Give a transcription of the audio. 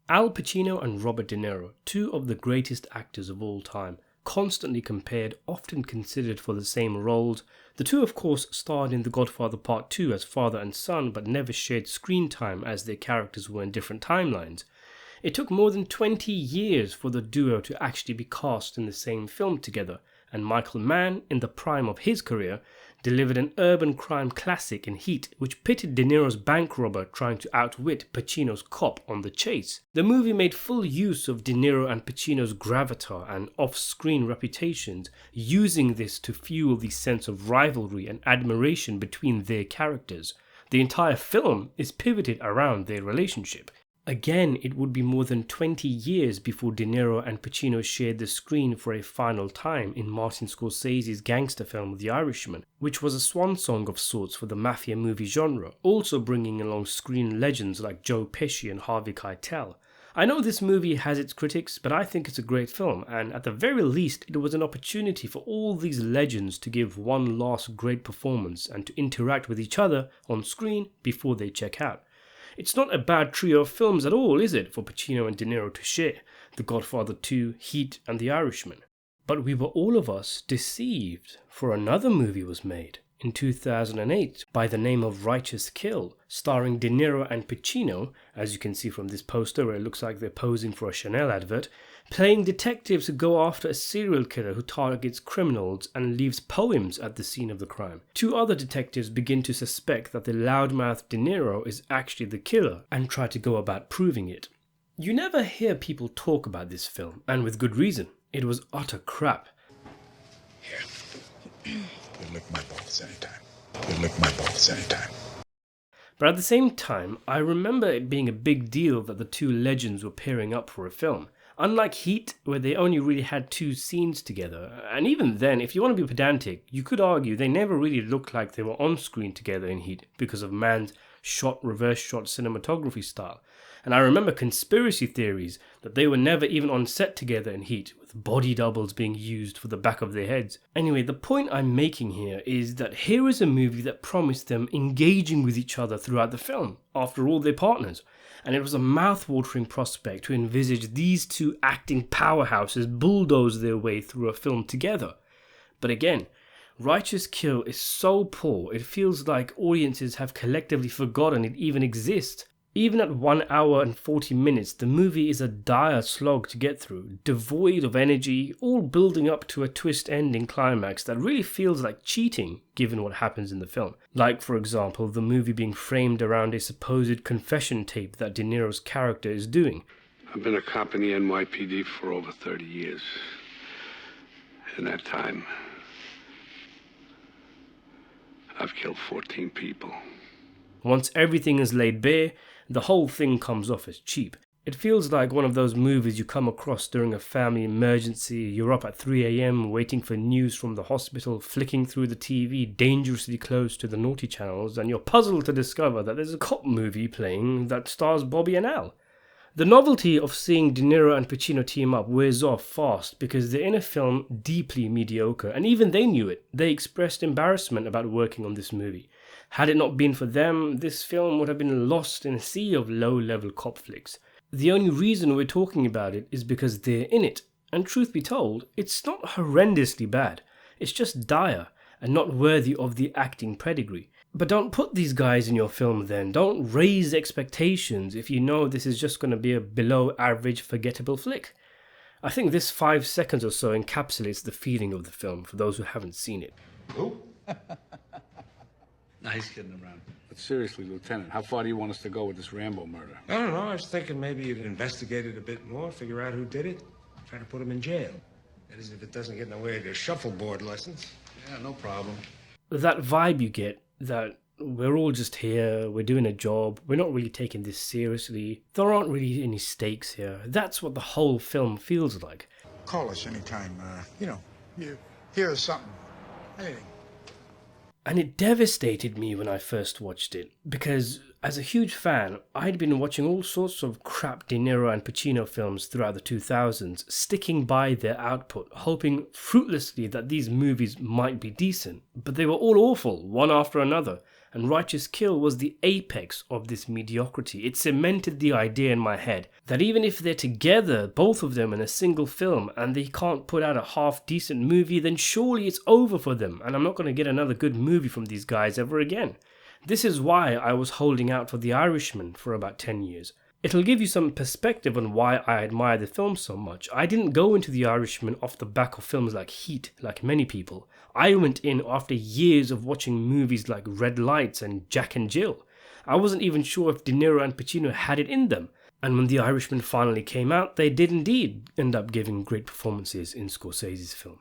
Al Pacino and Robert De Niro, two of the greatest actors of all time, constantly compared, often considered for the same roles. The two of course starred in The Godfather Part 2 as father and son, but never shared screen time as their characters were in different timelines. It took more than 20 years for the duo to actually be cast in the same film together, and Michael Mann, in the prime of his career, delivered an urban crime classic in Heat, which pitted De Niro's bank robber trying to outwit Pacino's cop on the chase. The movie made full use of De Niro and Pacino's gravitas and off-screen reputations, using this to fuel the sense of rivalry and admiration between their characters. The entire film is pivoted around their relationship. Again, it would be more than 20 years before De Niro and Pacino shared the screen for a final time in Martin Scorsese's gangster film The Irishman, which was a swan song of sorts for the mafia movie genre, also bringing along screen legends like Joe Pesci and Harvey Keitel. I know this movie has its critics, but I think it's a great film, and at the very least it was an opportunity for all these legends to give one last great performance and to interact with each other on screen before they check out. It's not a bad trio of films at all, is it, for Pacino and De Niro to share? The Godfather 2, Heat and The Irishman. But we were all of us deceived, for another movie was made in 2008 by the name of Righteous Kill, starring De Niro and Pacino, as you can see from this poster where it looks like they're posing for a Chanel advert, playing detectives who go after a serial killer who targets criminals and leaves poems at the scene of the crime. Two other detectives begin to suspect that the loudmouth De Niro is actually the killer and try to go about proving it. You never hear people talk about this film, and with good reason. It was utter crap. Here. You lick my balls anytime. You lick my balls anytime. But at the same time, I remember it being a big deal that the two legends were pairing up for a film. Unlike Heat, where they only really had two scenes together, and even then, if you want to be pedantic, you could argue they never really looked like they were on screen together in Heat because of Mann's reverse shot cinematography style. And I remember conspiracy theories that they were never even on set together in Heat, with body doubles being used for the back of their heads. Anyway, the point I'm making here is that here is a movie that promised them engaging with each other throughout the film. After all, they're partners. And it was a mouth-watering prospect to envisage these two acting powerhouses bulldoze their way through a film together. But again, Righteous Kill is so poor, it feels like audiences have collectively forgotten it even exists. Even at 1 hour and 40 minutes, the movie is a dire slog to get through, devoid of energy, all building up to a twist-ending climax that really feels like cheating, given what happens in the film. Like, for example, the movie being framed around a supposed confession tape that De Niro's character is doing. I've been a cop in the NYPD for over 30 years. In that time, I've killed 14 people. Once everything is laid bare, the whole thing comes off as cheap. It feels like one of those movies you come across during a family emergency. You're up at 3 a.m. waiting for news from the hospital, flicking through the TV dangerously close to the naughty channels, and you're puzzled to discover that there's a cop movie playing that stars Bobby and Al. The novelty of seeing De Niro and Pacino team up wears off fast because they're in a film deeply mediocre, and even they knew it. They expressed embarrassment about working on this movie. Had it not been for them, this film would have been lost in a sea of low-level cop flicks. The only reason we're talking about it is because they're in it, and truth be told, it's not horrendously bad. It's just dire, and not worthy of the acting pedigree. But don't put these guys in your film then. Don't raise expectations if you know this is just going to be a below-average forgettable flick. I think this 5 seconds or so encapsulates the feeling of the film for those who haven't seen it. Who? Nah, he's kidding around. But seriously, Lieutenant, how far do you want us to go with this Rambo murder? I don't know. I was thinking maybe you'd investigate it a bit more, figure out who did it, try to put him in jail. That is, if it doesn't get in the way of your shuffleboard lessons. Yeah, no problem. That vibe you get, that we're all just here, we're doing a job, we're not really taking this seriously, there aren't really any stakes here. That's what the whole film feels like. Call us anytime, you hear something, anything. And it devastated me when I first watched it, because as a huge fan, I'd been watching all sorts of crap De Niro and Pacino films throughout the 2000s, sticking by their output, hoping fruitlessly that these movies might be decent, but they were all awful, one after another. and Righteous Kill was the apex of this mediocrity. It cemented the idea in my head that even if they're together, both of them in a single film, and they can't put out a half-decent movie, then surely it's over for them, and I'm not going to get another good movie from these guys ever again. This is why I was holding out for The Irishman for about 10 years. It'll give you some perspective on why I admire the film so much. I didn't go into The Irishman off the back of films like Heat, like many people. I went in after years of watching movies like Red Lights and Jack and Jill. I wasn't even sure if De Niro and Pacino had it in them. And when The Irishman finally came out, they did indeed end up giving great performances in Scorsese's film.